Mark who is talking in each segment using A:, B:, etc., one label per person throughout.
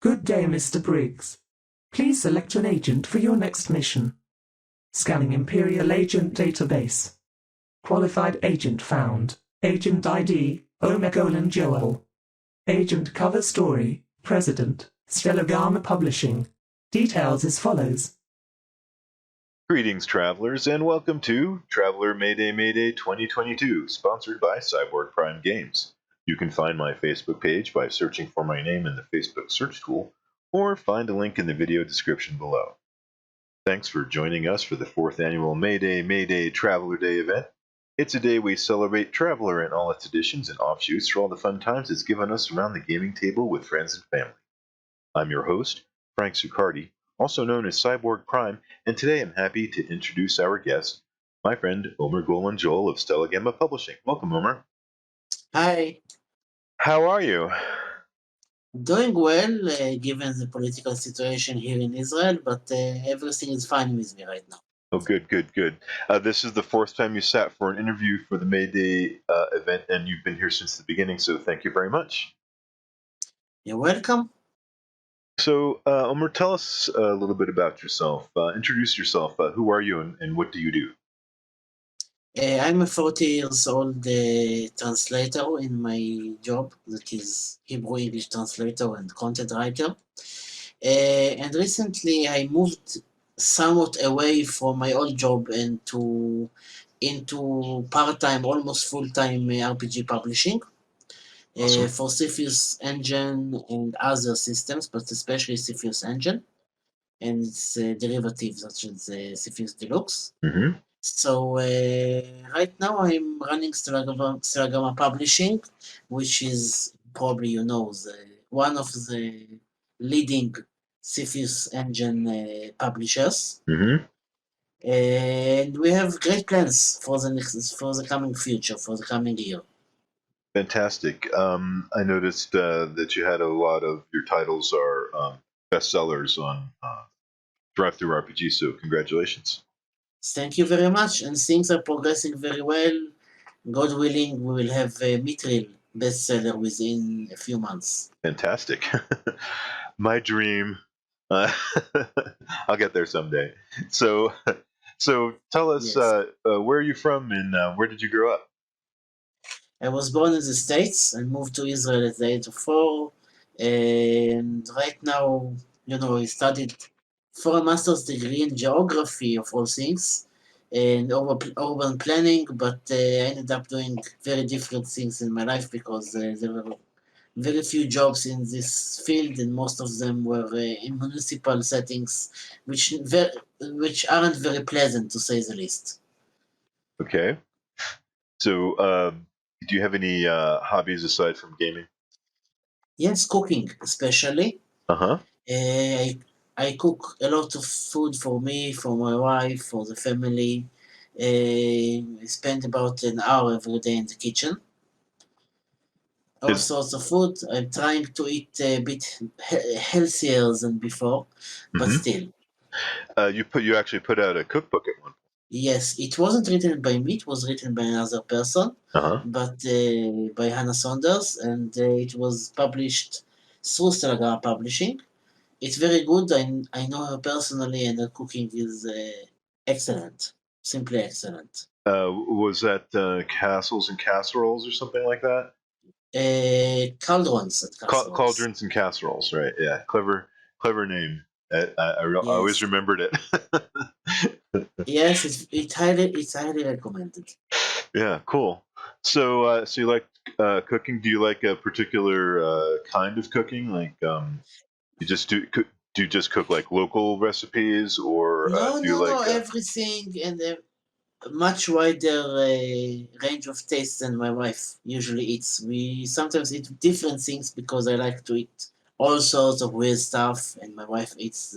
A: Good day, Mr. Briggs. Please select an agent for your next mission. Scanning Imperial Agent Database. Qualified agent found. Agent ID, Omer Golan-Joel. Agent cover story, President, Stellagama Publishing. Details as follows.
B: Greetings, travelers, and welcome to Traveler Mayday Mayday 2022, sponsored by Cyborg Prime Games. You can find my Facebook page by searching for my name in the Facebook search tool, or find a link in the video description below. Thanks for joining us for the 4th annual Mayday Mayday Traveler Day event. It's a day we celebrate Traveler and all its editions and offshoots for all the fun times it's given us around the gaming table with friends and family. I'm your host, Frank Succardi, also known as Cyborg Prime, and today I'm happy to introduce our guest, my friend Omer Golan-Joel of Stellagama Publishing. Welcome, Omer.
C: Hi.
B: How are you?
C: Doing well, given the political situation here in Israel, but everything is fine with me right now.
B: Oh, good. This is the 4th time you sat for an interview for the Mayday event, and you've been here since the beginning, so thank you very much.
C: You're welcome.
B: So, Omer, tell us a little bit about yourself. Introduce yourself. Who are you, and what do you do?
C: I'm a 40 years old translator in my job, that is Hebrew English translator and content writer. And recently I moved somewhat away from my old job into part-time, almost full-time RPG publishing.
B: Awesome.
C: For Cepheus Engine and other systems, but especially Cepheus Engine and its derivatives such as Cepheus Deluxe.
B: Mm-hmm.
C: So right now I'm running Stellagama Publishing, which is probably one of the leading Cepheus Engine publishers.
B: Mm-hmm.
C: And we have great plans for the coming future, for the coming year.
B: Fantastic. I noticed that you had a lot of your titles are bestsellers on DriveThru RPG, so congratulations.
C: Thank you very much, and things are progressing very well. God willing, we will have a Mithril bestseller within a few months.
B: Fantastic. My dream. I'll get there someday. So tell us,
C: Yes.
B: where are you from, and where did you grow up?
C: I was born in the States and moved to Israel at the age of 4. And right now, I studied for a master's degree in geography, of all things, and urban planning, but I ended up doing very different things in my life because there were very few jobs in this field, and most of them were in municipal settings, which aren't very pleasant, to say the least.
B: Okay. So, do you have any hobbies aside from gaming?
C: Yes, cooking especially.
B: Uh-huh.
C: I cook a lot of food for me, for my wife, for the family. I spend about an hour every day in the kitchen. All sorts of food. I'm trying to eat a bit healthier than before, but still.
B: You actually put out a cookbook at one point.
C: Yes, it wasn't written by me. It was written by another person,
B: Uh-huh.
C: but by Hannah Saunders, and it was published through Stellagama Publishing. It's very good. I know her personally, and her cooking is excellent, simply excellent.
B: Was that castles and casseroles or something like that?
C: Cauldrons and casseroles.
B: Cauldrons and casseroles, right? Yeah, clever name. I always remembered it.
C: Yes, it's highly recommended.
B: Yeah, cool. So you like cooking? Do you like a particular kind of cooking? Like, you just do you just cook like local recipes, or
C: No,
B: do you like?
C: everything and a much wider range of tastes than my wife usually eats. We sometimes eat different things because I like to eat all sorts of weird stuff, and my wife eats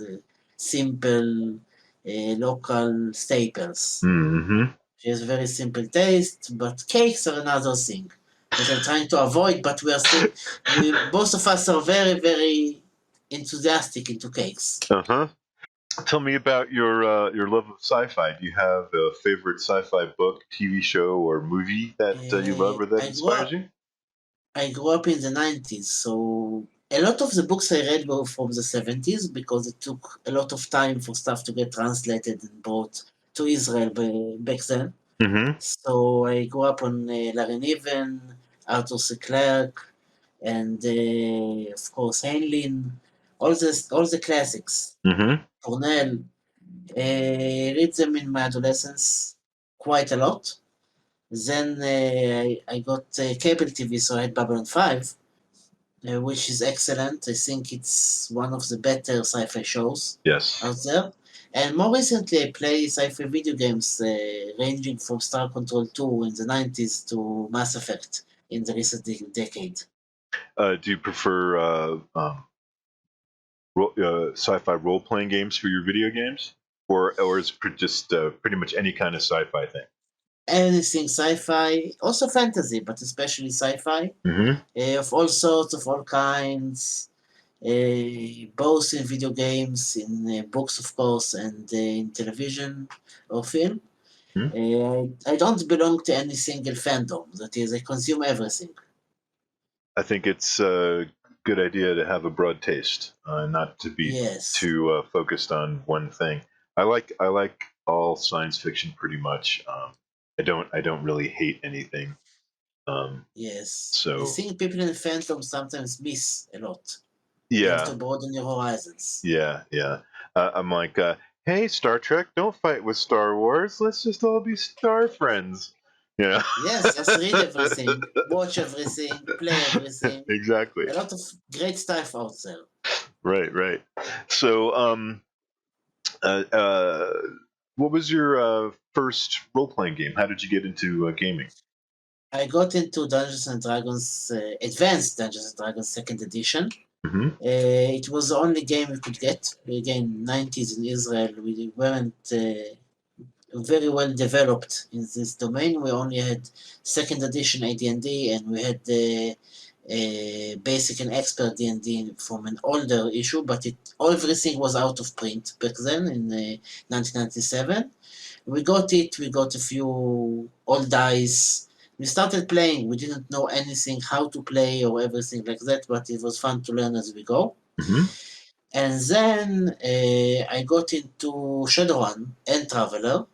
C: simple local staples.
B: Mm-hmm.
C: She has very simple taste, but cakes are another thing that I'm trying to avoid. But both of us are very, very enthusiastic into cakes.
B: Uh-huh. Tell me about your love of sci-fi. Do you have a favorite sci-fi book, TV show, or movie that you love or that inspires you?
C: I grew up in the 90s, so A lot of the books I read were from the 70s because it took a lot of time for stuff to get translated and brought to Israel back then.
B: Mm-hmm.
C: So I grew up on Larry Niven, Arthur C. Clarke, and of course Heinlein, all the classics.
B: Mm-hmm.
C: Cornell, read them in my adolescence quite a lot. Then I got cable TV, so I had Babylon 5, which is excellent. I think it's one of the better sci-fi shows
B: Yes.
C: out there. And more recently, I play sci-fi video games ranging from Star Control 2 in the 90s to Mass Effect in the recent decade.
B: Do you prefer sci-fi role-playing games for your video games, or is it just pretty much any kind of sci-fi thing?
C: Anything sci-fi, also fantasy, but especially sci-fi,
B: Mm-hmm.
C: of all sorts, of all kinds, both in video games, in books, of course, and in television or film. I don't belong to any single fandom. That is, I consume everything.
B: I think it's a good idea to have a broad taste, not to be
C: Yes.
B: too focused on one thing. I like all science fiction pretty much. I don't really hate anything.
C: Yes.
B: So
C: I think people in fandom sometimes miss a lot. You have to
B: yeah,
C: broaden your horizons.
B: yeah. I'm like, hey, Star Trek, don't fight with Star Wars. Let's just all be star friends. Yeah.
C: Yes, just read everything, watch everything, play everything.
B: Exactly.
C: A lot of great stuff out there.
B: Right. So, what was your first role-playing game? How did you get into gaming?
C: I got into Dungeons and Dragons, Advanced Dungeons and Dragons Second Edition.
B: Mm-hmm.
C: It was the only game we could get. Again, 90s in Israel, we weren't very well developed in this domain. We only had Second Edition AD&D, and we had the Basic and Expert D&D from an older issue, but everything was out of print back then in 1997. We got a few old dice. We started playing. We didn't know anything, how to play or everything like that, but it was fun to learn as we go.
B: Mm-hmm.
C: And then I got into Shadowrun and Traveller.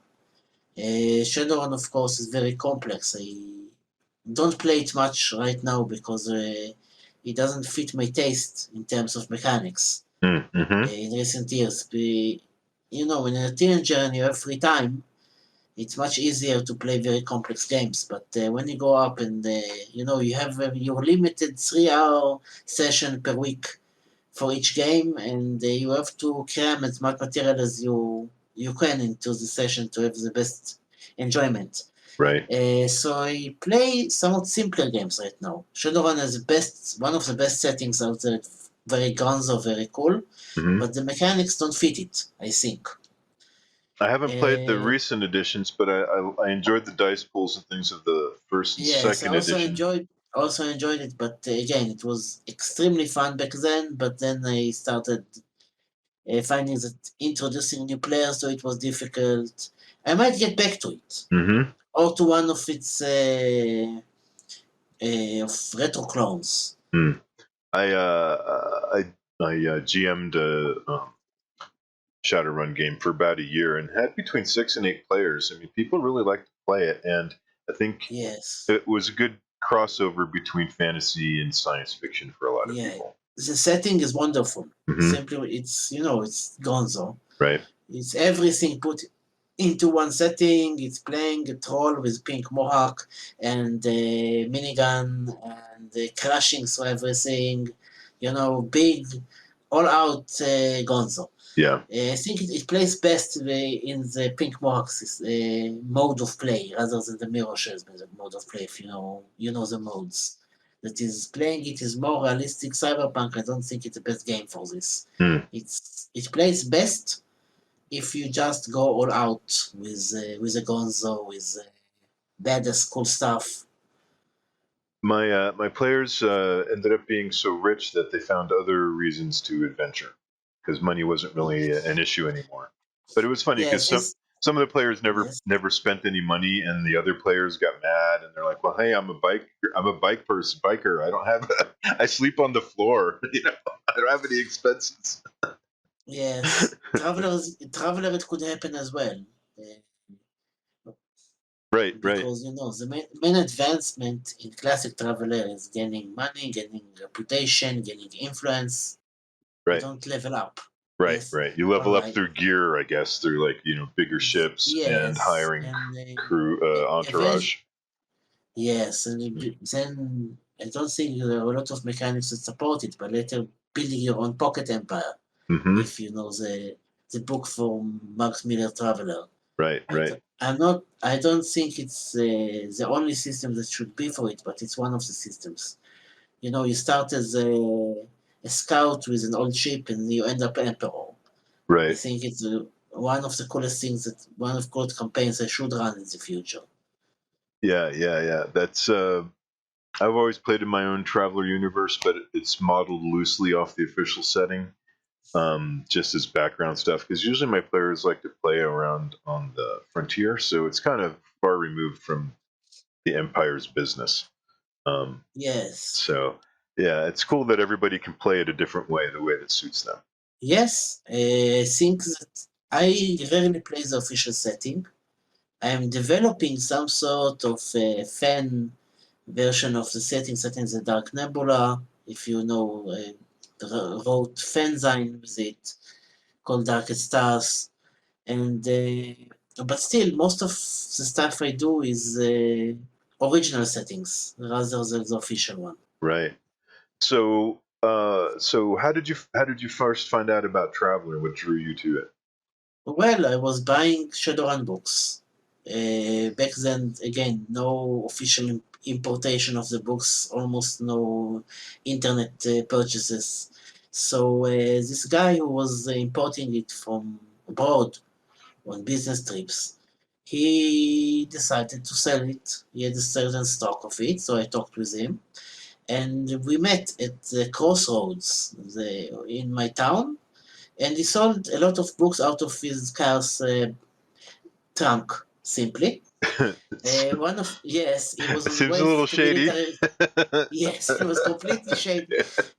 C: Shadowrun, of course, is very complex. I don't play it much right now because it doesn't fit my taste in terms of mechanics.
B: Mm-hmm.
C: In recent years, when you're a teenager and you have free time, it's much easier to play very complex games. But when you go up and you have your limited 3-hour session per week for each game, and you have to cram as much material as you can into the session to have the best enjoyment.
B: Right.
C: So I play somewhat simpler games right now. Shadowrun is one of the best settings out there. Very gonzo, very cool,
B: Mm-hmm.
C: but the mechanics don't fit it, I think.
B: I haven't played the recent editions, but I enjoyed the dice pools and things of the first and second edition.
C: Also enjoyed it, but again, it was extremely fun back then. But then I started finding that introducing new players to it was difficult. I might get back to it,
B: Mm-hmm.
C: or to one of its of retro clones.
B: I GM'd a Shadowrun game for about a year and had between 6 and 8 players. I mean, people really like to play it, and I think
C: Yes,
B: it was a good crossover between fantasy and science fiction for a lot of people.
C: the setting is wonderful.
B: Mhm.
C: Simply, it's gonzo.
B: Right.
C: It's everything put into one setting. It's playing a troll with pink mohawk and a minigun and crashing through everything. Big, all out gonzo.
B: Yeah.
C: I think it plays best in the pink mohawks mode of play rather than the mirror shares mode of play. If you know the modes. That is playing it is more realistic cyberpunk. I don't think it's the best game for this.
B: Mm.
C: It plays best if you just go all out with a gonzo, with badass cool stuff.
B: My players ended up being so rich that they found other reasons to adventure because money wasn't really an issue anymore. But it was funny because
C: Yes,
B: some of the players
C: Yes.
B: never spent any money, and the other players got mad, and they're like, "Well, hey, I'm a biker. I don't have, I sleep on the floor. I don't have any expenses."
C: Yes. Traveler, it could happen as well.
B: Right, right,
C: Because the main advancement in classic Traveler is gaining money, gaining reputation, gaining influence. You
B: right,
C: don't level up.
B: right,
C: Yes.
B: right. You
C: All
B: level up
C: right.
B: through gear, I guess, through like bigger ships and
C: Yes,
B: hiring
C: and
B: crew
C: eventually,
B: entourage.
C: yes, and then I don't think there are a lot of mechanics that support it, but later building your own pocket empire,
B: Hmm.
C: if you know the book from Max Miller Traveler.
B: Right, right,
C: I don't think it's the only system that should be for it, but it's one of the systems. You start as a scout with an old ship, and you end up emperor. I
B: right.
C: think it's one of the coolest things one of coolest campaigns I should run in the future.
B: Yeah, yeah, yeah. That's I've always played in my own Traveler universe, but it's modeled loosely off the official setting, just as background stuff. Because usually my players like to play around on the frontier, so it's kind of far removed from the Empire's business. Um,
C: Yes.
B: so yeah, it's cool that everybody can play it a different way, the way that suits them.
C: Yes, I think that I rarely play the official setting. I am developing some sort of fan version of the setting set in the Dark Nebula. If you know, wrote fanzine with it called Darkest Stars. And but still, most of the stuff I do is original settings rather than the official one.
B: Right. So how did you first find out about Traveler? What drew you to it?
C: Well, I was buying Shadowrun books. Back then, again, no official importation of the books, almost no internet purchases. So this guy who was importing it from abroad on business trips, he decided to sell it. He had a certain stock of it, so I talked with him, and we met at the crossroads in my town, and he sold a lot of books out of his car's trunk, simply. One of Yes, he was
B: It
C: on the
B: seems a
C: way
B: little
C: to
B: shady.
C: military. Yes, he was completely shady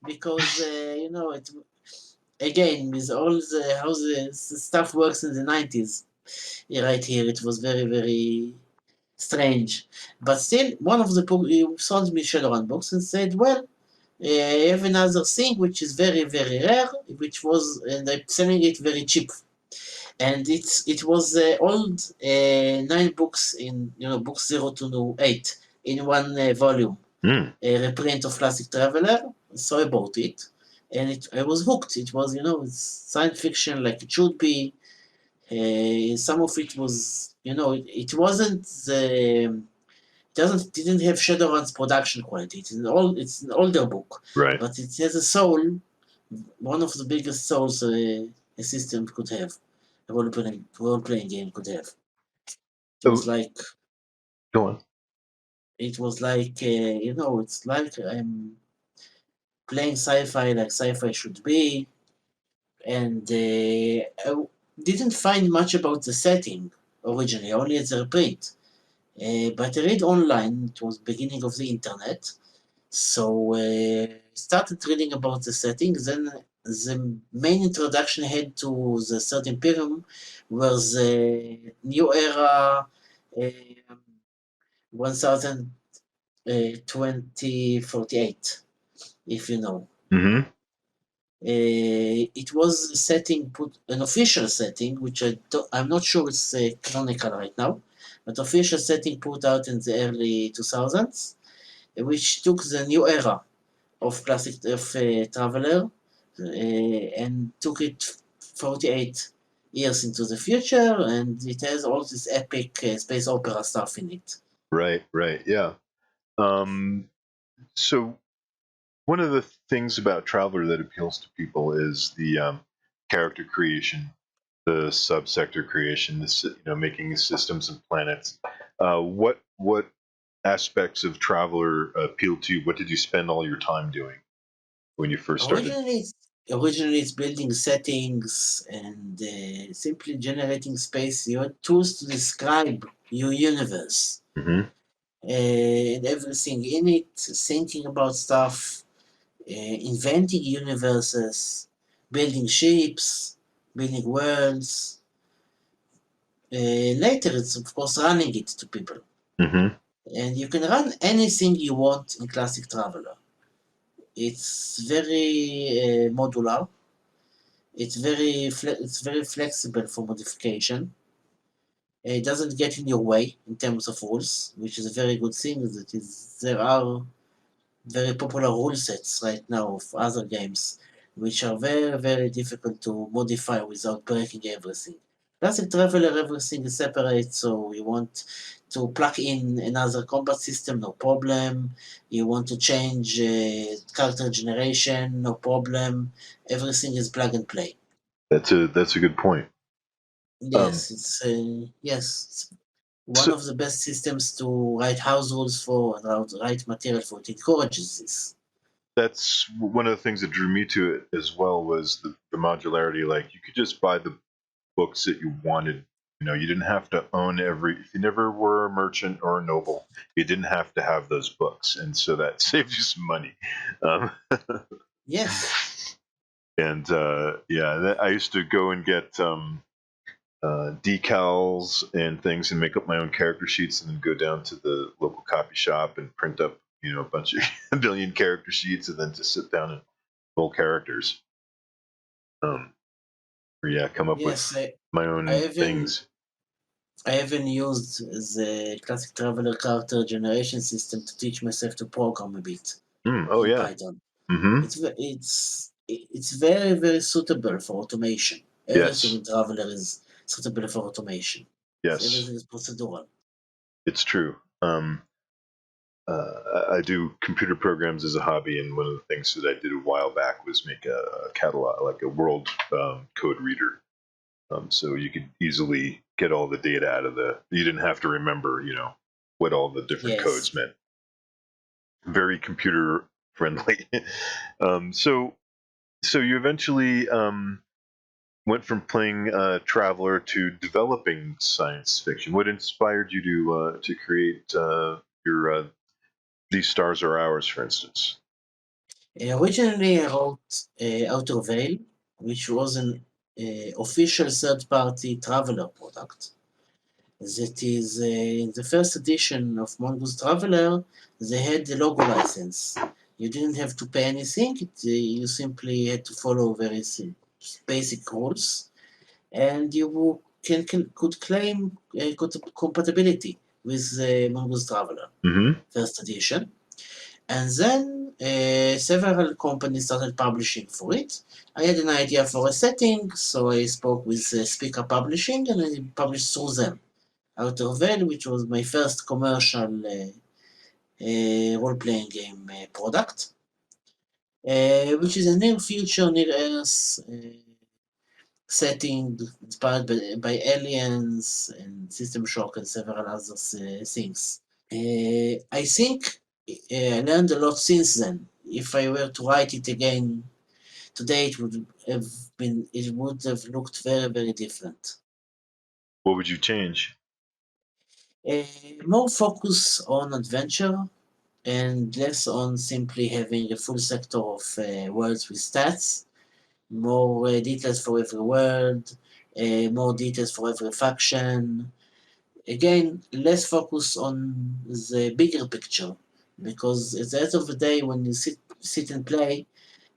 C: because it again with all the how the stuff works in the 90s. Right here, it was very very strange, but still, one of the book he sold me Shadowrun books and said, "Well, I have another thing which is very very rare, which was and I'm selling it very cheap." And it was old 9 books in books 0 to 8 in one volume,
B: Mm,
C: a reprint of Classic Traveler. So I bought it, and I was hooked. It was it's science fiction like it should be. Some of it was it wasn't the didn't have Shadowrun's production quality. It's an older book,
B: right.
C: but it has a soul, one of the biggest souls a system could have, a role playing game could have. It was
B: Oh,
C: like
B: go on.
C: it's like I'm playing sci-fi like sci-fi should be, and didn't find much about the setting originally, only as a reprint. But I read online. It was beginning of the internet, so started reading about the setting. Then the main introduction I had to the Third Imperium was New Era uh, 102048, if you know.
B: Hmm.
C: It was a setting, put an official setting, which I'm not sure it's canonical right now, but official setting put out in the early 2000s, which took the new era of classic of Traveler and took it 48 years into the future, and it has all this epic space opera stuff in it.
B: Right, right. Yeah. Um, so one of the things about Traveler that appeals to people is the character creation, the subsector creation, making systems and planets. What aspects of Traveler appeal to you? What did you spend all your time doing when you first started?
C: Originally, originally it's building settings and simply generating space. You had tools to describe your universe
B: Mm-hmm.
C: and everything in it, thinking about stuff, inventing universes, building ships, building worlds. Later, it's of course running it to people.
B: Mm-hmm.
C: And you can run anything you want in Classic Traveler. It's very modular. It's very flexible for modification. It doesn't get in your way in terms of rules, which is a very good thing. There are very popular rule sets right now of other games, which are very, very difficult to modify without breaking everything. Classic Traveler, everything is separate, so you want to plug in another combat system, no problem. You want to change character generation, no problem. Everything is plug and play.
B: That's a good point.
C: Yes, it's one
B: So
C: of the best systems to write house rules for and write material for. It encourages this.
B: that's one of the things that drew me to it as well was the modularity. Like you could just buy the books that you wanted. You know, you didn't have to own if you never were a merchant or a noble, you didn't have to have those books. And so that saved you some money. Um,
C: Yes,
B: and I used to go and get decals and things and make up my own character sheets and then go down to the local copy shop and print up, a bunch of a billion character sheets and then just sit down and roll characters. Or come up with
C: yes.
B: my
C: I
B: own
C: even
B: things.
C: I even used the Classic Traveler character generation system to teach myself to program a bit
B: Oh
C: in
B: yeah.
C: Python.
B: Mm-hmm.
C: It's very very suitable for automation. Everything
B: Yes.
C: in Traveler is suitable for automation.
B: Yes.
C: Everything is procedural.
B: It's true. I do computer programs as a hobby, and one of the things that I did a while back was make a catalog, like a world code reader. So you could easily get all the data out of you didn't have to remember, what all the different
C: Yes.
B: codes meant. Very computer friendly. um, so, so you eventually went from playing Traveler to developing science fiction. What inspired you to create your These Stars Are Ours, for instance?
C: Originally, I wrote Outer Veil, which was an official third-party Traveler product. That is, in the first edition of Mongoose Traveler, they had the logo license. You didn't have to pay anything. You simply had to follow very basic rules, and you could claim compatibility with Mongoose Traveler
B: Mm-hmm.
C: first edition. And then several companies started publishing for it. I had an idea for a setting, so I spoke with Speaker Publishing and I published through them. Outer Veil, which was my first commercial role-playing game product, which is a near future, near Earth setting inspired by aliens and System Shock and several other things. I think I learned a lot since then. If I were to write it again today, it would have looked very, very different.
B: What would you change?
C: More focus on adventure and less on simply having a full sector of worlds with stats. More details for every world, more details for every faction. Again, less focus on the bigger picture, because at the end of the day, when you sit and play,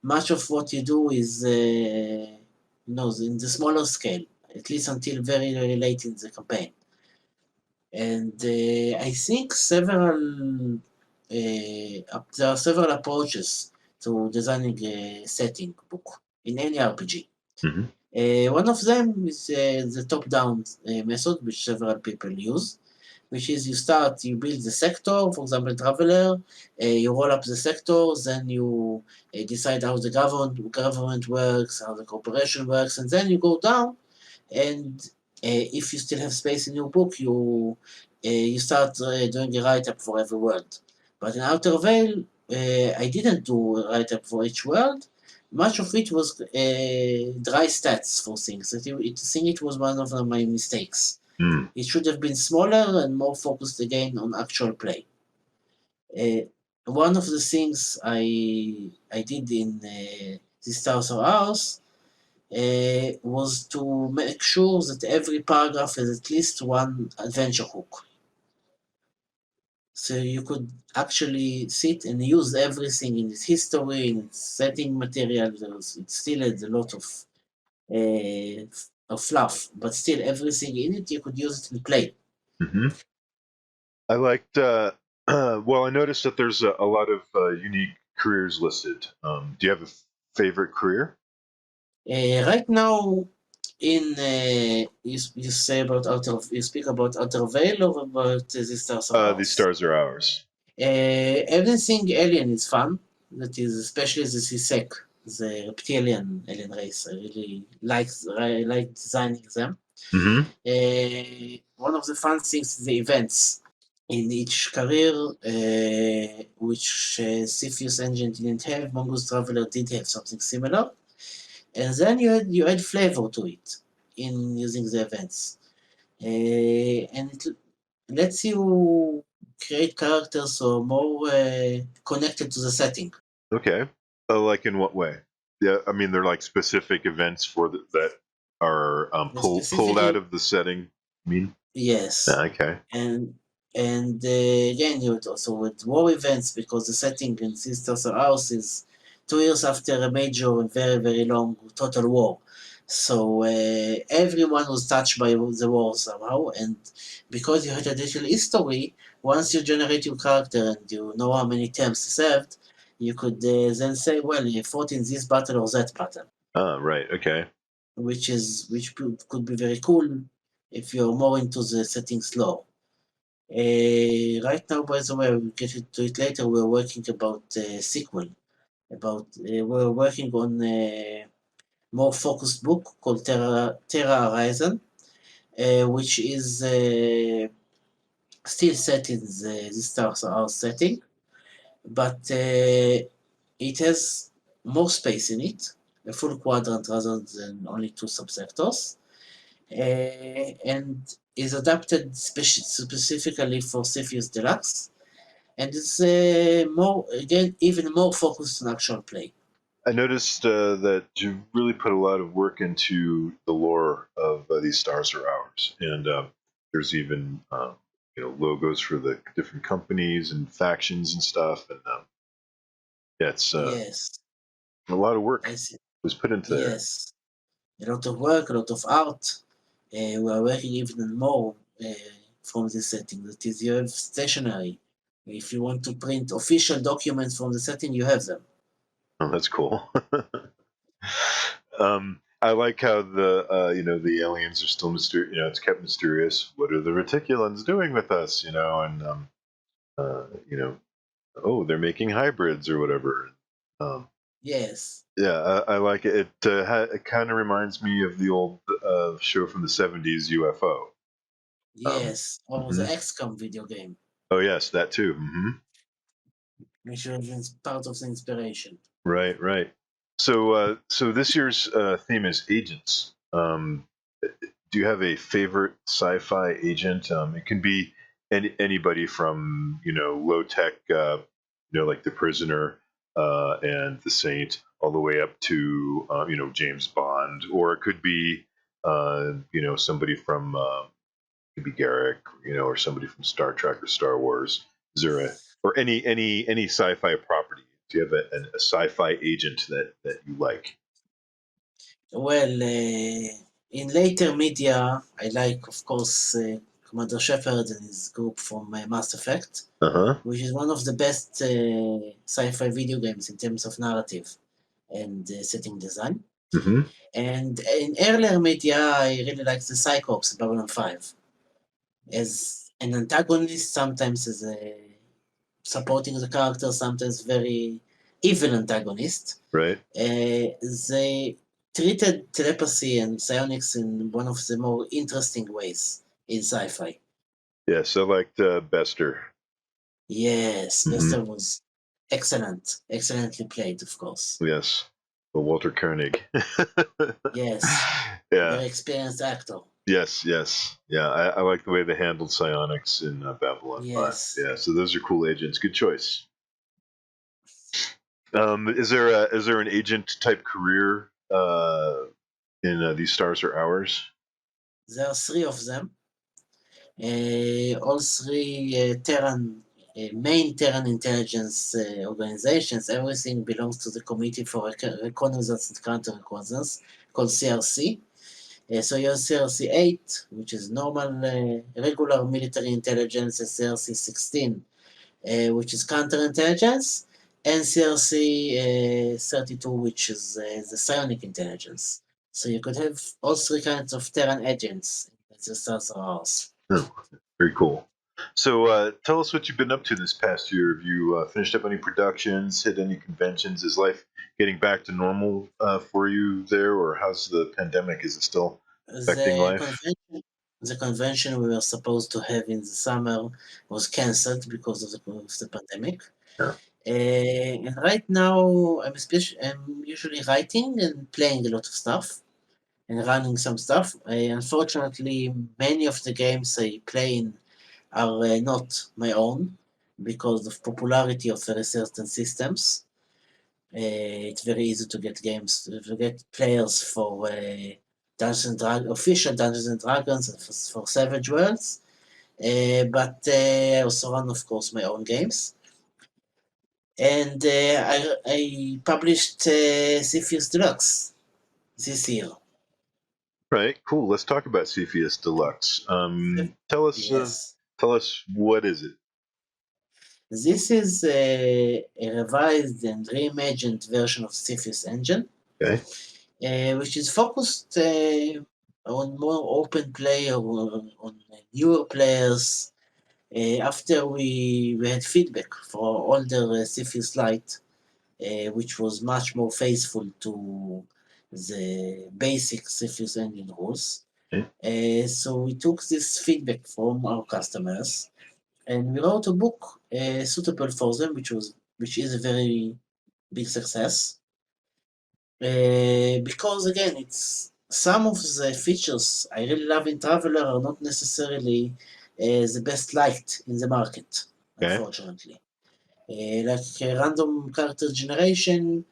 C: much of what you do is in the smaller scale, at least until very very late in the campaign. And I think there are several approaches to designing a setting book in any RPG.
B: Mm-hmm.
C: One of them is the top-down method, which several people use, which is you build the sector, for example, Traveler, you roll up the sector, then you decide how the government works, how the corporation works, and then you go down, and if you still have space in your book, you start doing a write-up for every world. But in Outer Veil, I didn't do a write-up for each world, much of it was dry stats for things. I think it was one of my mistakes.
B: Hmm.
C: It should have been smaller and more focused again on actual play. One of the things I did in the Stars or Ours was to make sure that every paragraph has at least one adventure hook. So you could actually sit and use everything in its history, in its setting material. It still had a lot of fluff, but still everything in it you could use it and play.
B: Mm-hmm. I liked. Well, I noticed that there's a lot of unique careers listed. Do you have a favorite career?
C: Right now, you say about you speak about Outer Veil or about the Stars of
B: These
C: Ours?
B: stars are ours.
C: Everything alien is fun. That is especially the CSEC, the reptilian alien race. I really like designing them.
B: Mm-hmm.
C: One of the fun things is the events in each career, which Cepheus Engine didn't have. Mongoose Traveller did have something similar, and then you add flavor to it in using the events, and it lets you create characters who are more connected to the setting.
B: Okay. Like in what way? Yeah, I mean they're like specific events for that are pulled out
C: Specifically,
B: of the setting. I mean,
C: yes,
B: okay.
C: and again, you would also with war events because the setting in Sisters of House is 2 years after a major and very long total war. So everyone was touched by the war somehow, and because you had a digital history, once you generate your character and you know how many terms he served, you could then say, well, he fought in this battle or that battle,
B: Right. Okay.
C: which could be very cool if you're more into the settings lore. Right now, by the way, we'll get to it later. We're working about a sequel. We're working on a more focused book called Terra Horizon, which is still set in the Stars Are setting, but it has more space in it, a full quadrant rather than only two subsectors, and is adapted specifically for Cepheus Deluxe, and it's even more focused on actual play.
B: I noticed that you really put a lot of work into the lore of these stars are ours, and there's even logos for the different companies and factions and stuff, and yeah, it's
C: Yes,
B: a lot of work
C: I see.
B: was put into there.
C: Yes, a lot of work, a lot of art. We are working even more from this setting. That is, you have stationery. If you want to print official documents from the setting, you have them.
B: Oh, that's cool. I like how the aliens are still mysterious. It's kept mysterious. What are the reticulans doing with us? And uh, you know, oh, they're making hybrids or whatever. Um,
C: Yes,
B: yeah, I like it. It kind of reminds me of the old show from the '70s, UFO.
C: yes. Or the
B: Mhm.
C: XCOM video game,
B: Oh yes, that too.
C: which was part of the inspiration.
B: Right, right. So this year's theme is agents. Do you have a favorite sci-fi agent? It can be anybody from low tech, like the Prisoner and the Saint, all the way up to James Bond, or it could be somebody from could be Garrick, or somebody from Star Trek or Star Wars. Is there or any sci-fi property? Do you have a sci-fi agent that you like?
C: Well, in later media, I like, of course, Commander Shepard and his group from Mass Effect,
B: Uh huh.
C: which is one of the best sci-fi video games in terms of narrative and setting design.
B: Mm-hmm.
C: And in earlier media, I really like the Cyclops, Babylon 5, as an antagonist, sometimes as a supporting the character, sometimes very evil antagonist.
B: Right.
C: They treated telepathy and psionics in one of the more interesting ways in sci-fi.
B: Yes, I liked Bester.
C: Yes,
B: Mm-hmm.
C: Lester was excellent, excellently played, of course.
B: Yes. Walter Koenig.
C: Yes,
B: Yeah.
C: very experienced actor.
B: Yes. Yeah, I like the way they handled psionics in Babylon 5.
C: Yes.
B: Yeah, so those are cool agents. Good choice. Is there an agent type career in These Stars Are Ours?
C: There are three of them. All three main Terran intelligence organizations. Everything belongs to the Committee for Reconnaissance and Counter-Reconnaissance, called CRC. So you have CRC 8, which is normal, regular military intelligence, and CRC 16, which is counterintelligence, and CRC 32, which is the psionic intelligence. So you could have all three kinds of Terran agents in the Stars Are Ours.
B: Oh, very cool. So tell us what you've been up to this past year. Have you finished up any productions, hit any conventions? Is life getting back to normal for you there, or how's the pandemic? Is it still affecting
C: The
B: life?
C: convention, the convention we were supposed to have in the summer was cancelled because of the pandemic.
B: Yeah.
C: And right now, I'm usually writing and playing a lot of stuff and running some stuff. Unfortunately, many of the games I play in are not my own because of popularity of certain systems. It's very easy to get to get players for official Dungeons and Dragons and for Savage Worlds. But I also run, of course, my own games. And I published Cepheus Deluxe this year.
B: Right. Cool. Let's talk about Cepheus Deluxe.
C: Yes.
B: Tell us what is it?
C: This is a revised and reimagined version of Cepheus Engine,
B: Okay.
C: which is focused on more open play or on newer players. After we had feedback for older Cepheus Lite, which was much more faithful to the basic Cepheus Engine rules.
B: Okay.
C: So we took this feedback from our customers and we wrote a book suitable for them, which is a very big success. Because again, it's some of the features I really love in Traveler are not necessarily the best liked in the market,
B: Okay.
C: unfortunately. Like random character generation,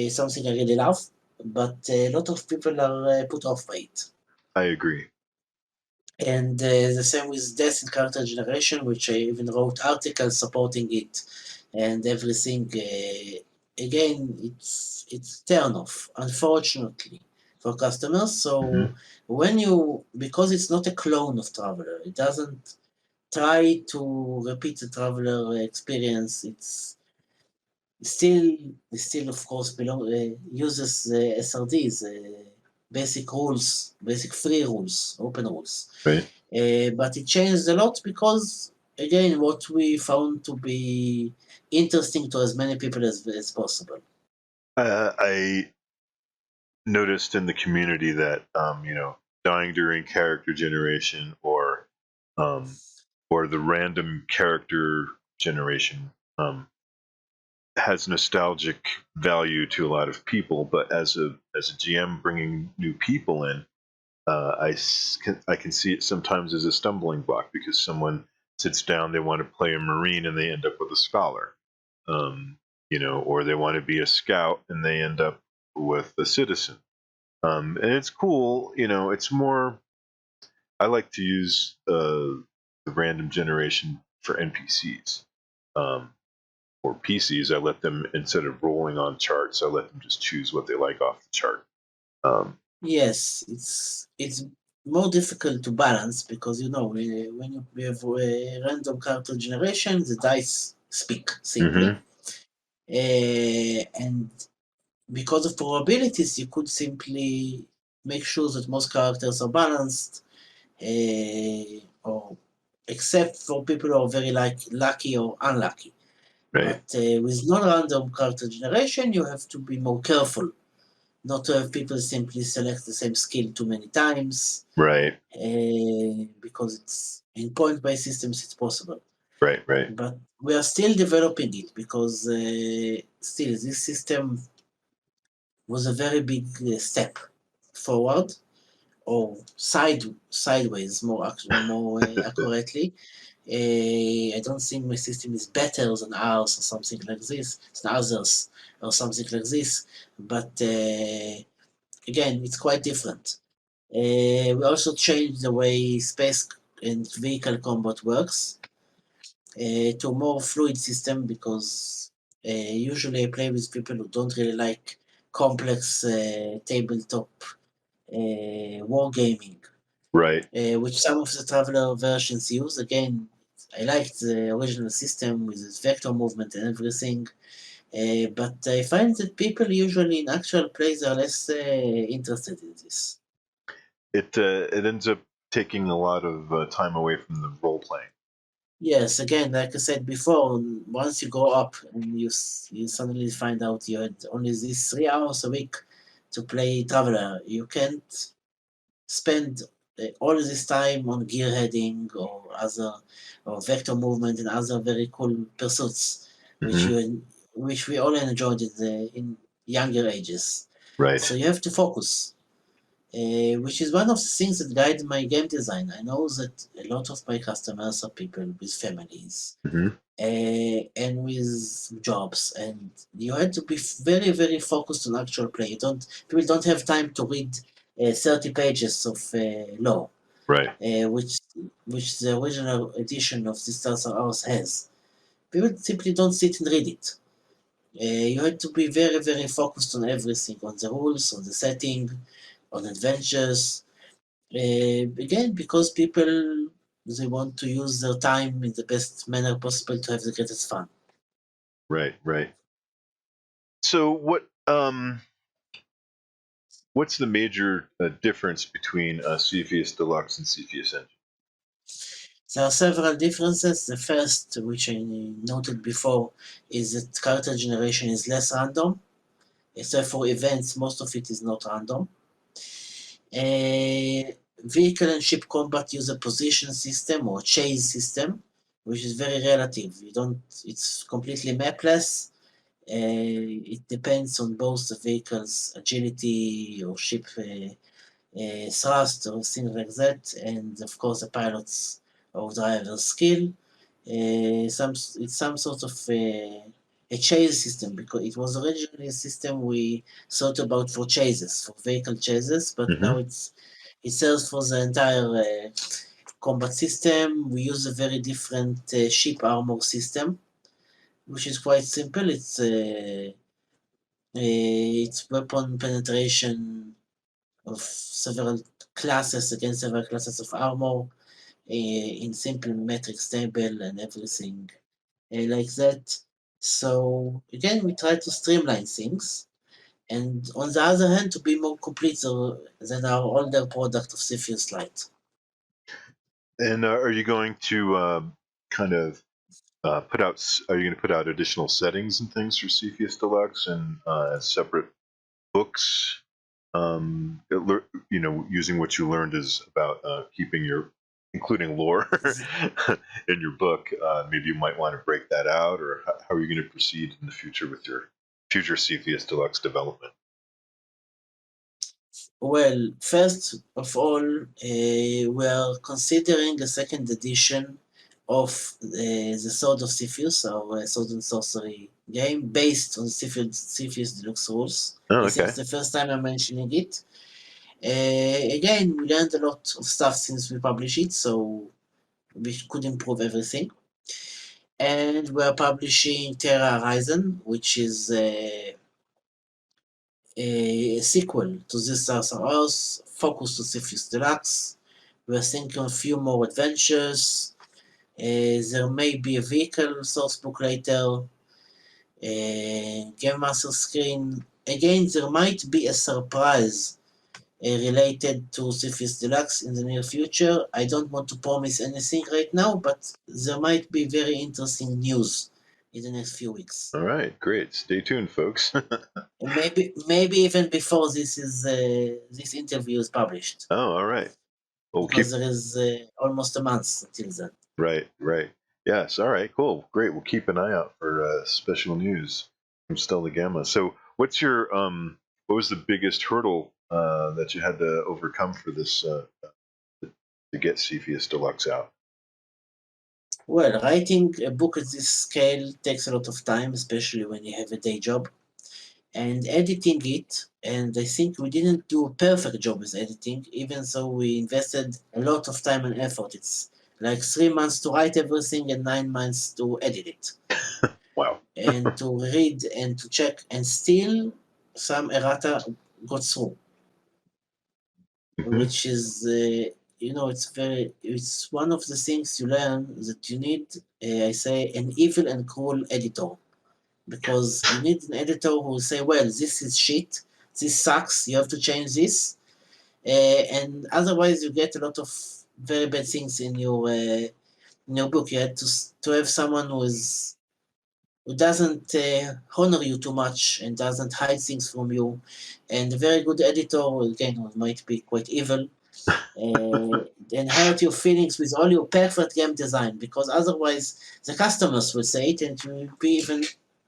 C: something I really love, but a lot of people are put off by it.
B: I agree.
C: And the same with death in character generation, which I even wrote articles supporting it and everything. Again, it's turn off, unfortunately, for customers. So because it's not a clone of Traveler, it doesn't try to repeat the Traveler experience. It still of course uses SRDs, basic rules, basic free rules, open rules.
B: Right.
C: But it changed a lot because, again, what we found to be interesting to as many people as possible.
B: I noticed in the community that dying during character generation or the random character generation has nostalgic value to a lot of people, but as a GM bringing new people in, I can see it sometimes as a stumbling block because someone sits down, they want to play a Marine, and they end up with a Scholar, or they want to be a Scout and they end up with a Citizen. And it's cool, it's more. I like to use the random generation for NPCs. Or PCs, I let them, instead of rolling on charts, I let them just choose what they like off the chart.
C: Yes, it's more difficult to balance because when you have a random character generation, the dice speak simply, and because of probabilities, you could simply make sure that most characters are balanced, or except for people who are very lucky or unlucky.
B: Right.
C: But with non-random character generation, you have to be more careful not to have people simply select the same skill too many times.
B: Right.
C: Because it's in point-based systems, it's possible.
B: Right.
C: But we are still developing it because still this system was a very big step forward, or sideways, more accurately. I don't think my system is better than ours or something like this, than others or something like this, but again, it's quite different. We also changed the way space and vehicle combat works to a more fluid system because usually I play with people who don't really like complex tabletop wargaming,
B: Right.
C: which some of the Traveler versions use. Again, I liked the original system with its vector movement and everything, but I find that people usually in actual plays are less interested in this.
B: It ends up taking a lot of time away from the role playing.
C: Yes, again, like I said before, once you go up and you suddenly find out you had only these 3 hours a week to play Traveler, you can't spend all this time on gearheading or other or vector movement and other very cool pursuits, which
B: Hmm.
C: we all enjoyed in younger ages.
B: Right.
C: So you have to focus, which is one of the things that guide my game design. I know that a lot of my customers are people with families
B: Hmm.
C: and with jobs, and you had to be very, very focused on actual play. People don't have time to read 30 pages of law,
B: Right.
C: which the original edition of the Stars Are Ours has. People simply don't sit and read it. You had to be very, very focused on everything, on the rules, on the setting, on adventures. Again, because people they want to use their time in the best manner possible to have the greatest fun.
B: Right. Right. So what's the major difference between Cepheus Deluxe and Cepheus Engine?
C: There are several differences. The first, which I noted before, is that character generation is less random. Except for events, most of it is not random. Vehicle and ship combat use a position system or chase system, which is very relative. You don't. It's completely mapless. It depends on both the vehicle's agility or ship thrust or things like that, and of course the pilot's or driver's skill. It's some sort of a chase system because it was originally a system we thought about for chases, for vehicle chases, but now
B: Hmm.
C: it serves for the entire combat system. We use a very different ship armor system, which is quite simple. It's weapon penetration of several classes against several classes of armor in simple metrics table and everything like that. So again, we try to streamline things, and on the other hand, to be more complete than our older product of Cepheus Lite.
B: And are you going to kind of put out? Are you going to put out additional settings and things for Cepheus Deluxe and separate books? Using what you learned is about keeping your, including lore in your book. Maybe you might want to break that out, or how are you going to proceed in the future with your future Cepheus Deluxe development?
C: Well, first of all, we are considering a second edition of the Sword of Cepheus, our Sword and Sorcery game, based on Cepheus Deluxe rules.
B: Oh,
C: I think
B: okay.
C: it's the first time I'm mentioning it. Again, we learned a lot of stuff since we published it, so we could improve everything. And we're publishing Terra Horizon, which is a sequel to This Stars Are Ours, focused on Cepheus Deluxe. We're thinking of a few more adventures. There may be a vehicle source book later. Game Master screen. Again, there might be a surprise related to Cepheus Deluxe in the near future. I don't want to promise anything right now, but there might be very interesting news in the next few weeks.
B: All right, great. Stay tuned, folks.
C: Maybe even before this interview is published,
B: Oh, all right. We'll
C: because
B: keep.
C: there is almost a month until then.
B: Right, right. Yes. All right. Cool. Great. We'll keep an eye out for special news from Stellagama. So, what's your what was the biggest hurdle that you had to overcome for this to get Cepheus Deluxe out?
C: Well, writing a book at this scale takes a lot of time, especially when you have a day job. And editing it, and I think we didn't do a perfect job with editing, even though we invested a lot of time and effort. It's like 3 months to write everything and 9 months to edit it,
B: Wow.
C: and to read and to check, and still some errata got through,
B: Mhm.
C: which is, it's one of the things you learn that you need, I say, an evil and cruel editor, because you need an editor who will say, well, this is shit, this sucks, you have to change this, and otherwise you get a lot of very bad things in your book. You had to have someone who doesn't honor you too much and doesn't hide things from you, and a very good editor, again, who might be quite evil, and hurt your feelings with all your perfect game design, because otherwise the customers will say it and it will be even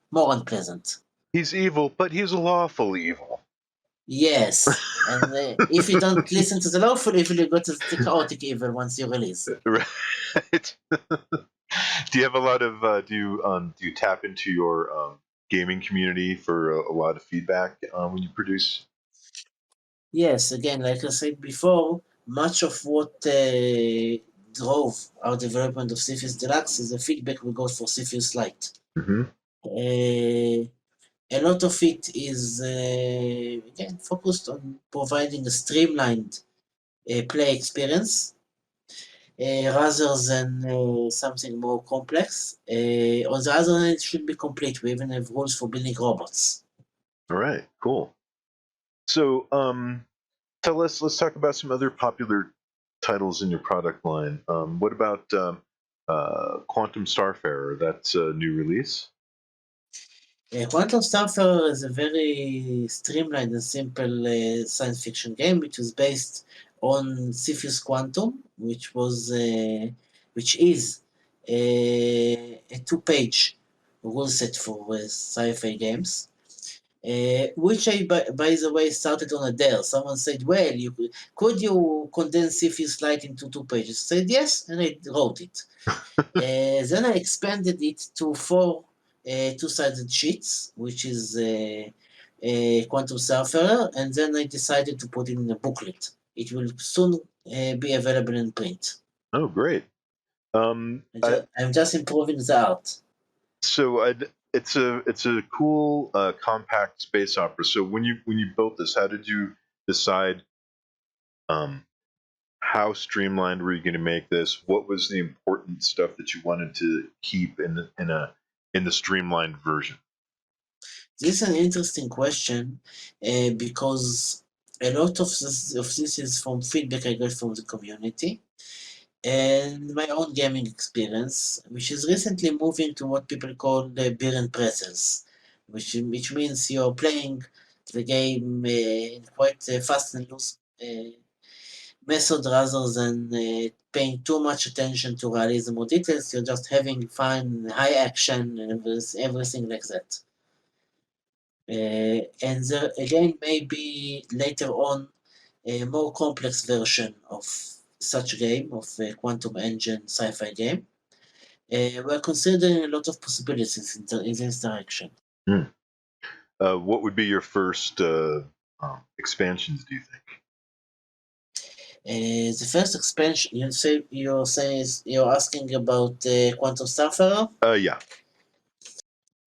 C: more unpleasant.
B: He's evil, but he's lawful evil.
C: Yes, and if you don't listen to the lawful evil, you go to the chaotic evil once you release.
B: Right. Do you have a lot of do you tap into your gaming community for a lot of feedback when you produce?
C: Yes, again, like I said before, much of what drove our development of Cepheus Deluxe is the feedback we got for Cepheus Lite.
B: Mm-hmm.
C: A lot of it is, again, focused on providing a streamlined play experience rather than something more complex. On the other hand, it should be complete. We even have rules for building robots.
B: All right, cool. So, let's talk about some other popular titles in your product line. What about Quantum Starfarer? That's a new release.
C: Quantum Starfarer is a very streamlined and simple science fiction game, which is based on Cepheus Quantum, which is a two-page rule set for sci-fi games. Which I, by the way, started on a dare. Someone said, "Well, could you condense Cepheus Light into 2 pages?" I said yes, and I wrote it. Then I expanded it to four two-sided sheets, which is Quantum Surfer, and then I decided to put it in a booklet. It will soon be available in print.
B: Oh, great.
C: I'm just improving the art.
B: So it's a cool compact space opera. So when you built this, how did you decide um, how streamlined were you going to make this? What was the important stuff that you wanted to keep in the streamlined version?
C: This is an interesting question because a lot of this is from feedback I got from the community and my own gaming experience, which is recently moving to what people call the beer and pretzels, which means you're playing the game in quite a fast and loose method rather than paying too much attention to realism or details. You're just having fun, high action, and everything like that. And there again, maybe later on, a more complex version of such a game, of a quantum engine sci-fi game. We're considering a lot of possibilities in this direction.
B: Hmm. What would be your first expansions? Do you think?
C: The first expansion, you're asking about Quantum Starfarer.
B: Yeah.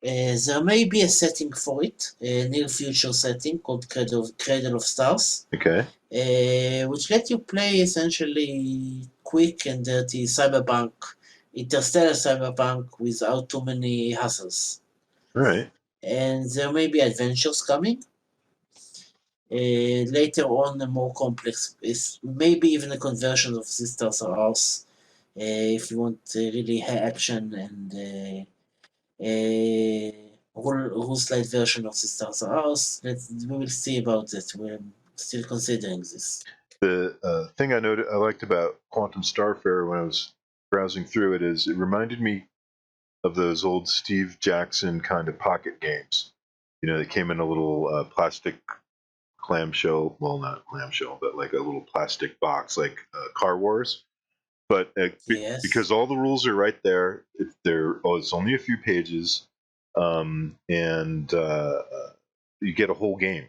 C: There may be a setting for it, a near future setting called Cradle of Stars,
B: Okay.
C: which let you play essentially quick and dirty cyberpunk, interstellar cyberpunk without too many hassles.
B: All right.
C: And there may be adventures coming. Later on, a more complex, is maybe even a conversion of Sisters or House, if you want really high action and rule slide version of Sisters or House. We will see about that. We're still considering this.
B: The thing I liked about Quantum Starfarer when I was browsing through it is it reminded me of those old Steve Jackson kind of pocket games. You know, they came in a little plastic clamshell, well, not clamshell, but like a little plastic box, like Car Wars. But
C: Yes.
B: because all the rules are right there, it's only a few pages, and you get a whole game.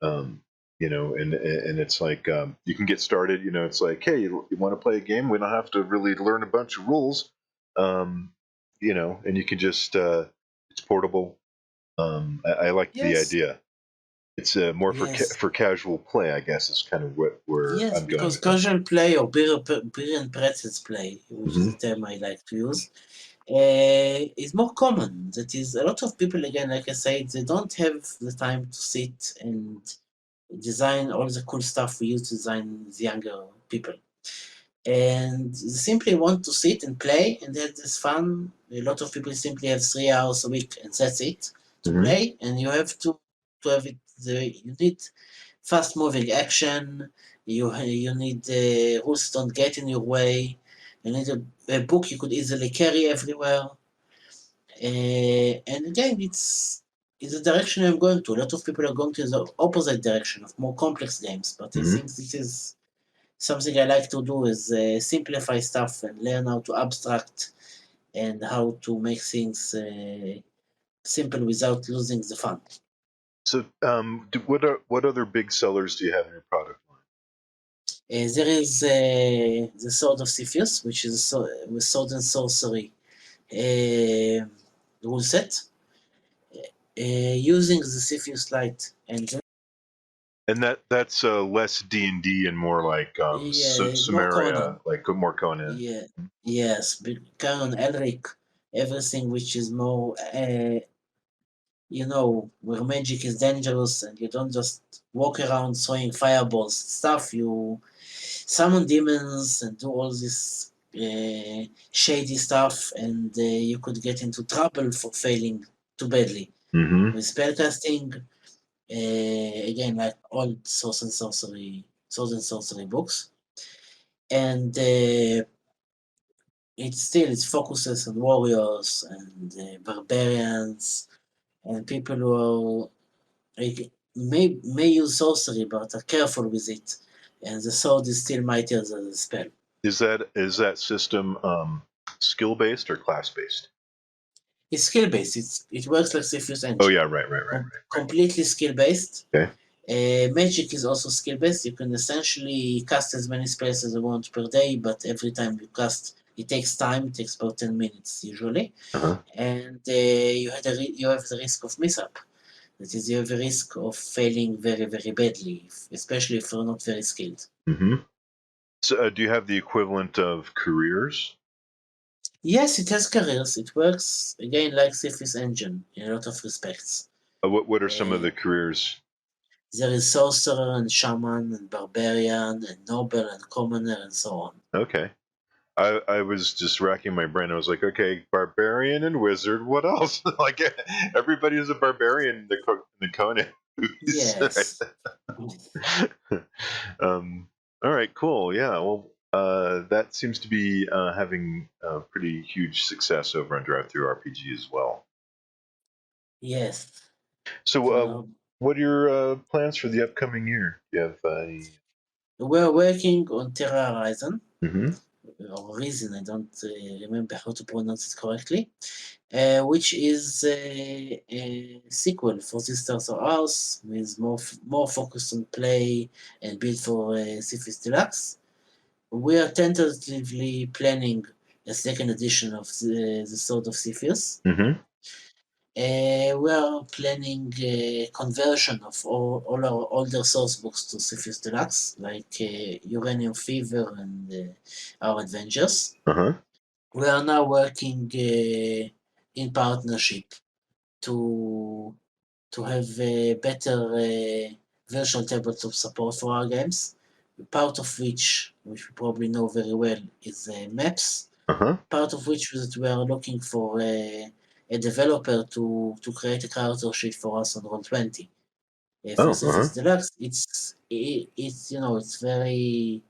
B: And it's like you can get started. It's like, hey, you want to play a game? We don't have to really learn a bunch of rules, um, and you can just it's portable. I like the
C: Yes.
B: idea. It's more
C: Yes.
B: for casual play, I guess. Is kind of where
C: Yes,
B: I'm going
C: because
B: with it.
C: casual play or beer and pretzels play, which is
B: Mm-hmm.
C: the term I like to use, is more common. That is, a lot of people, again, like I said, they don't have the time to sit and design all the cool stuff we use to design the younger people. And they simply want to sit and play and have this fun. A lot of people simply have 3 hours a week and that's it to
B: Mm-hmm.
C: play. And you have to have it. You need fast moving action. You need rules don't get in your way. You need a book you could easily carry everywhere. And again, it's the direction I'm going to. A lot of people are going to the opposite direction of more complex games, but I
B: Mm-hmm.
C: think this is something I like to do is simplify stuff and learn how to abstract and how to make things simple without losing the fun.
B: So, what other big sellers do you have in your product line?
C: There is the Sword of Cepheus, which is with sword and sorcery rule set, using the Cepheus Light engine.
B: And that's less D&D and more like
C: Yeah, more
B: Sumeria,
C: Conan.
B: like more Conan.
C: Yeah, yes, Conan, Elric, everything which is more where magic is dangerous and you don't just walk around throwing fireballs stuff, you summon demons and do all this shady stuff, and you could get into trouble for failing too badly.
B: Mm-hmm.
C: With spellcasting, again, like old sword and sorcery books, and it focuses on warriors and barbarians and people who are like, may use sorcery, but are careful with it, and the sword is still mightier than the spell.
B: Is that system skill based or class based?
C: It's skill based. It works like Cepheus
B: Oh
C: Engine,
B: yeah, right.
C: completely skill based.
B: Okay.
C: Magic is also skill based. You can essentially cast as many spells as you want per day, but every time you cast, it takes time. It takes about 10 minutes usually,
B: Uh-huh.
C: and you have the risk of mishap. That is, you have a risk of failing very, very badly, especially if you're not very skilled.
B: Mm-hmm. So, do you have the equivalent of careers?
C: Yes, it has careers. It works again like Cepheus Engine in a lot of respects.
B: What are some of
C: Uh,
B: the careers?
C: there is sorcerer and shaman and barbarian and noble and commoner and so on.
B: Okay. I was just racking my brain. I was like, okay, barbarian and wizard. What else? Like everybody is a barbarian in the Conan movies.
C: Yes.
B: All right, cool. Yeah, well, that seems to be having pretty huge success over on Drive Through RPG as well.
C: Yes.
B: So,
C: So
B: what are your plans for the upcoming year? Do you have any?
C: we're working on Terra Horizon,
B: Mm-hmm.
C: or Reason, I don't remember how to pronounce it correctly, which is a sequel for Sisters of Ours, with more focused on play and built for Cepheus Deluxe. We are tentatively planning a second edition of the Sword of Cepheus.
B: Mm-hmm.
C: We are planning conversion of all our older source books to Cepheus Deluxe, like Uranium Fever and Our Adventures.
B: Uh-huh.
C: We are now working in partnership to have better virtual tabletop support for our games. Part of which we probably know very well, is maps.
B: Uh-huh.
C: Part of which is that we are looking for a developer to create a character sheet for us on Roll20. For
B: Oh,
C: Cepheus
B: uh-huh.
C: Deluxe, it's very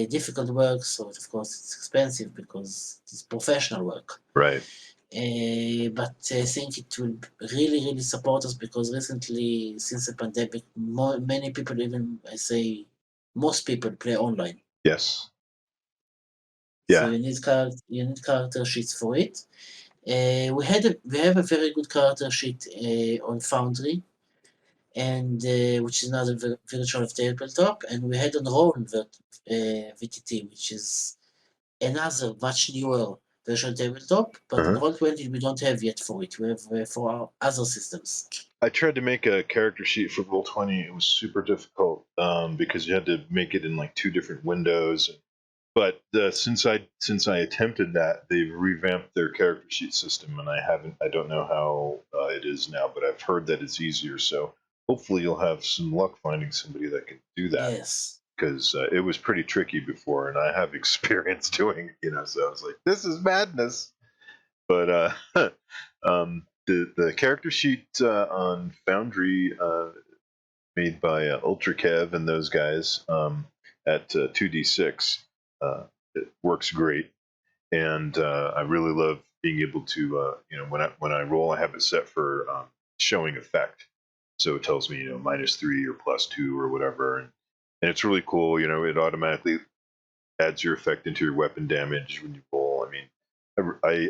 C: difficult work, so of course it's expensive because it's professional work.
B: Right.
C: But I think it will really support us because recently, since the pandemic, many people, even I say most people, play online.
B: Yes.
C: So
B: Yeah.
C: you need character sheets for it. We have a very good character sheet on Foundry, and which is another virtual tabletop, and we had on Roll VTT, which is another much newer virtual tabletop, but on
B: Uh-huh.
C: Roll20 we don't have yet for it. We have for our other systems.
B: I tried to make a character sheet for Roll20. It was super difficult because you had to make it in like 2 different windows. But since I attempted that, they've revamped their character sheet system, and I don't know how it is now, but I've heard that it's easier. So hopefully you'll have some luck finding somebody that can do that.
C: Yes.
B: Because it was pretty tricky before, and I have experience doing it, so I was like, this is madness. But the character sheet on Foundry, made by Ultra Kev and those guys at 2D6, it works great, and I really love being able to, when I roll, I have it set for showing effect, so it tells me -3 or +2 or whatever, and it's really cool. It automatically adds your effect into your weapon damage when you roll. I mean,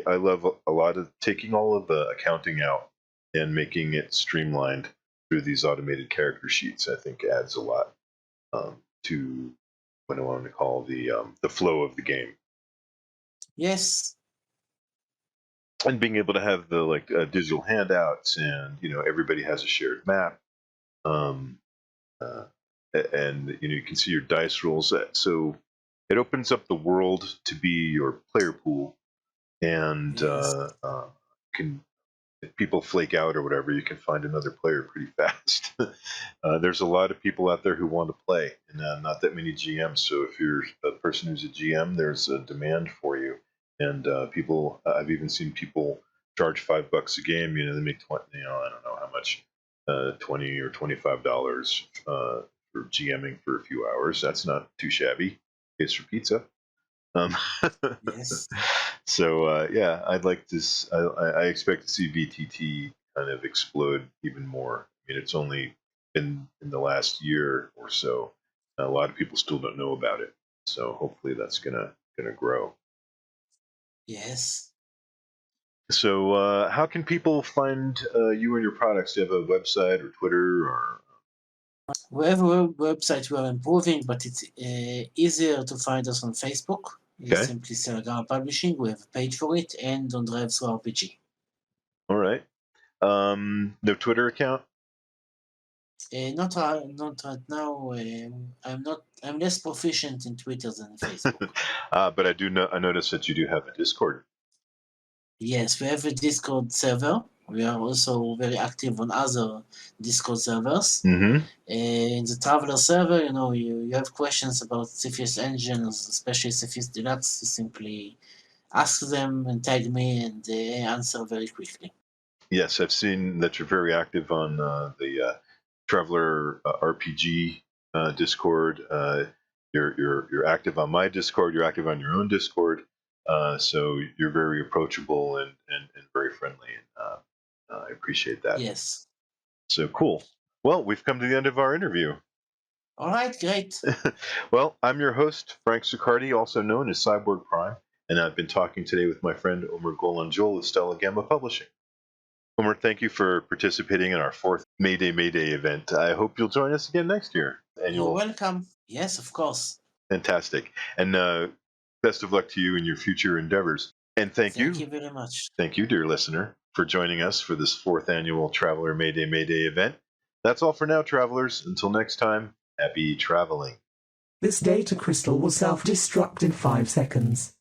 B: I love a lot of taking all of the accounting out and making it streamlined through these automated character sheets. I think adds a lot to what I want to call the flow of the game.
C: Yes.
B: And being able to have the digital handouts, and everybody has a shared map, um, uh, and you can see your dice rolls. So it opens up the world to be your player pool, and
C: Yes.
B: if people flake out or whatever, you can find another player pretty fast. There's a lot of people out there who want to play, and not that many GMs. So if you're a person who's a GM, there's a demand for you. And people, I've even seen people charge $5 a game. They make 20. I don't know how much, $20 or $25 for GMing for a few hours. That's not too shabby. Pays for pizza.
C: Yes.
B: So yeah, I'd like to. I expect to see VTT kind of explode even more. I mean, it's only been in the last year or so. A lot of people still don't know about it. So hopefully that's gonna grow.
C: Yes.
B: So how can people find you and your products? Do you have a website or Twitter or?
C: We have a website we are improving, but it's easier to find us on Facebook. It's
B: Okay.
C: simply Stellagama Publishing. We have a page for it, and on Drive Through RPG.
B: All right. No Twitter account?
C: Not right now. I'm less proficient in Twitter than Facebook.
B: But I do know. I noticed that you do have a Discord.
C: Yes, we have a Discord server. We are also very active on other Discord servers.
B: Mm-hmm.
C: In the Traveller server, you have questions about Cepheus Engine, especially Cepheus Deluxe. You simply ask them and tag me, and they answer very quickly.
B: Yes, I've seen that you're very active on the Traveller RPG Discord. You're active on my Discord. You're active on your own Discord. So you're very approachable and very friendly. And I appreciate that.
C: Yes.
B: So cool. Well, we've come to the end of our interview.
C: All right, great.
B: Well, I'm your host, Frank Succardi, also known as Cyborg Prime, and I've been talking today with my friend Omer Golan-Joel of Stellagama Publishing. Omer, thank you for participating in our 4th Mayday event. I hope you'll join us again next year.
C: You're welcome. Yes, of course.
B: Fantastic. And best of luck to you in your future endeavors. And thank you.
C: Thank you very much.
B: Thank you, dear listener, for joining us for this 4th annual Traveller Mayday event. That's all for now, travelers. Until next time, happy traveling.
A: This data crystal will self-destruct in 5 seconds.